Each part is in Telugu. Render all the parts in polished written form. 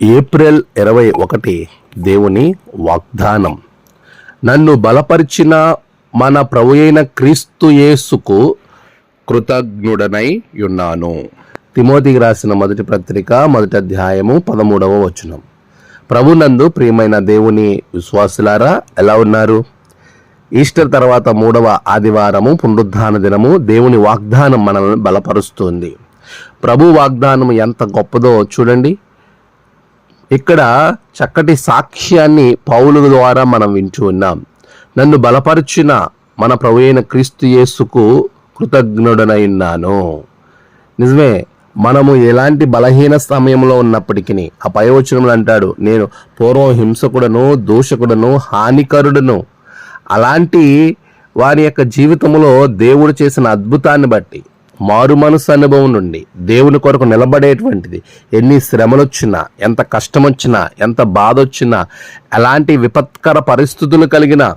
ఏప్రిల్ 21 దేవుని వాగ్దానం. నన్ను బలపరిచిన మన ప్రభువైన క్రీస్తు యేసుకు కృతజ్ఞుడనై ఉన్నాను. తిమోతికి రాసిన మొదటి పత్రిక 1వ అధ్యాయము 13వ వచనం. ప్రభునందు ప్రియమైన దేవుని విశ్వాసులారా, ఎలా ఉన్నారు? ఈస్టర్ తర్వాత 3వ ఆదివారము, పునరుద్ధాన దినము. దేవుని వాగ్దానం మనల్ని బలపరుస్తుంది. ప్రభు వాగ్దానం ఎంత గొప్పదో చూడండి. ఇక్కడ చక్కటి సాక్ష్యాన్ని పౌలు ద్వారా మనం వింటూ ఉన్నాం. నన్ను బలపరిచిన మన ప్రభువైన క్రీస్తు యేసుకు కృతజ్ఞుడనై ఉన్నాను. నిజమే, మనము ఎలాంటి బలహీన సమయంలో ఉన్నప్పటికీ ఆ పైవచనంలో అంటాడు, నేను పూర్వం హింసకుడను, దూషకుడను, హానికరుడును. అలాంటి వారి యొక్క జీవితంలో దేవుడు చేసిన అద్భుతాన్ని బట్టి, మారు మనసు అనుభవం నుండి దేవుని కొరకు నిలబడేటువంటిది, ఎన్ని శ్రమలు వచ్చినా, ఎంత కష్టం వచ్చినా, ఎంత బాధ వచ్చినా, ఎలాంటి విపత్కర పరిస్థితులు కలిగినా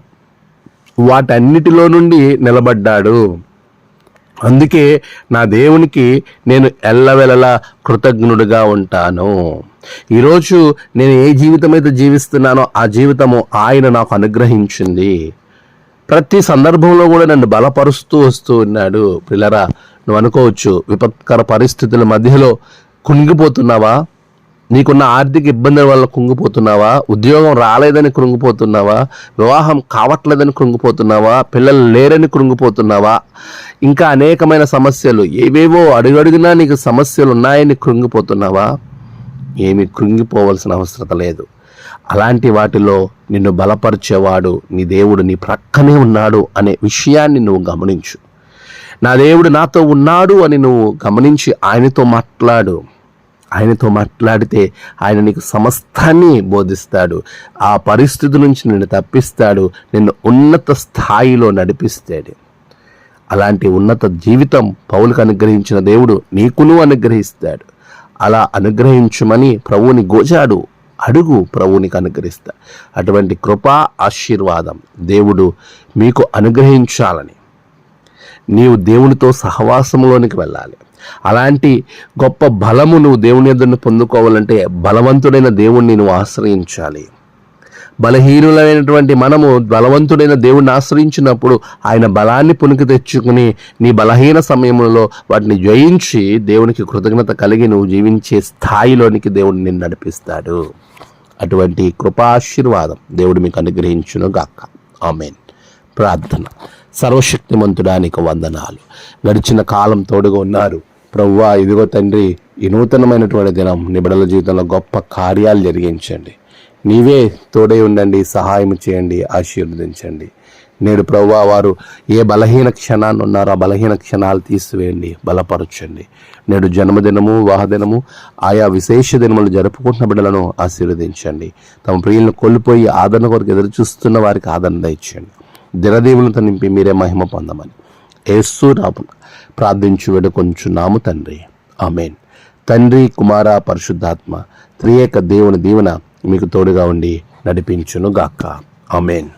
వాటన్నిటిలో నుండి నిలబడ్డాడు. అందుకే నా దేవునికి నేను ఎల్లవెల్లలా కృతజ్ఞుడిగా ఉంటాను. ఈరోజు నేను ఏ జీవితం అయితే జీవిస్తున్నానో ఆ జీవితము ఆయన నాకు అనుగ్రహించింది. ప్రతి సందర్భంలో కూడా నన్ను బలపరుస్తూ వస్తూ ఉన్నాడు. పిల్లరా, నువ్వు అనుకోవచ్చు, విపత్కర పరిస్థితుల మధ్యలో కుంగిపోతున్నావా? నీకున్న ఆర్థిక ఇబ్బందుల వల్ల కుంగిపోతున్నావా? ఉద్యోగం రాలేదని కృంగిపోతున్నావా? వివాహం కావట్లేదని కృంగిపోతున్నావా? పిల్లలు లేరని కృంగిపోతున్నావా? ఇంకా అనేకమైన సమస్యలు, ఏవేవో అడుగడుగునా నీకు సమస్యలు ఉన్నాయని కృంగిపోతున్నావా? ఏమి కృంగిపోవలసిన అవసరం లేదు. అలాంటి వాటిలో నిన్ను బలపరిచేవాడు నీ దేవుడు నీ ప్రక్కనే ఉన్నాడు అనే విషయాన్ని నువ్వు గమనించు. నా దేవుడు నాతో ఉన్నాడు అని నువ్వు గమనించి ఆయనతో మాట్లాడు. ఆయనతో మాట్లాడితే ఆయన నీకు సమస్తాన్ని బోధిస్తాడు. ఆ పరిస్థితి నుంచి నిన్ను తప్పిస్తాడు, నిన్ను ఉన్నత స్థాయిలో నడిపిస్తాడు. అలాంటి ఉన్నత జీవితం పౌలుకు అనుగ్రహించిన దేవుడు నీకును అనుగ్రహిస్తాడు. అలా అనుగ్రహించమని ప్రభువుని గోజాడు, అడుగు, ప్రభువునికి అనుగ్రహిస్తా. అటువంటి కృపా ఆశీర్వాదం దేవుడు మీకు అనుగ్రహించాలని, నీవు దేవునితో సహవాసంలోనికి వెళ్ళాలి. అలాంటి గొప్ప బలము నువ్వు దేవుని ఎదురును పొందుకోవాలంటే బలవంతుడైన దేవుణ్ణి నువ్వు ఆశ్రయించాలి. బలహీనులైనటువంటి మనము బలవంతుడైన దేవుణ్ణి ఆశ్రయించినప్పుడు ఆయన బలాన్ని పునికి తెచ్చుకుని నీ బలహీన సమయంలో వాటిని జయించి దేవునికి కృతజ్ఞత కలిగి నువ్వు జీవించే స్థాయిలోనికి దేవుడు నిన్ను నడిపిస్తాడు. అటువంటి కృపాశీర్వాదం దేవుడు మీకు అనుగ్రహించును గాక. ఆమేన్. ప్రార్థన. సర్వశక్తిమంతుడానికి వందనాలు. గడిచిన కాలం తోడుగా ఉన్నారు ప్రభువా. ఇదిగో తండ్రి, ఈ నూతనమైనటువంటి దినం నీ బిడ్డల జీవితంలో గొప్ప కార్యాలు జరిగించండి. నీవే తోడై ఉండండి, సహాయం చేయండి, ఆశీర్వదించండి. నేడు ప్రభువా, వారు ఏ బలహీన క్షణాన్ని ఉన్నారో ఆ బలహీన క్షణాలు తీసివేయండి, బలపరచండి. నేడు జన్మదినము, వివాహదినము, ఆయా విశేష దినములు జరుపుకుంటున్న బిడ్డలను ఆశీర్వదించండి. తమ ప్రియులను కోల్పోయి ఆదరణ కొరకు ఎదురు చూస్తున్న వారికి ఆదరణ ఇచ్చండి. దినదీవులతో నింపి మీరే మహిమ పొందమని యేసు నామమున ప్రార్థించి వేడుకొంచున్నాము తండ్రి. ఆమేన్. తండ్రి, కుమార, పరిశుద్ధాత్మ త్రియేక దేవుని దీవెన మీకు తోడుగా ఉండి నడిపించును గాక. ఆమేన్.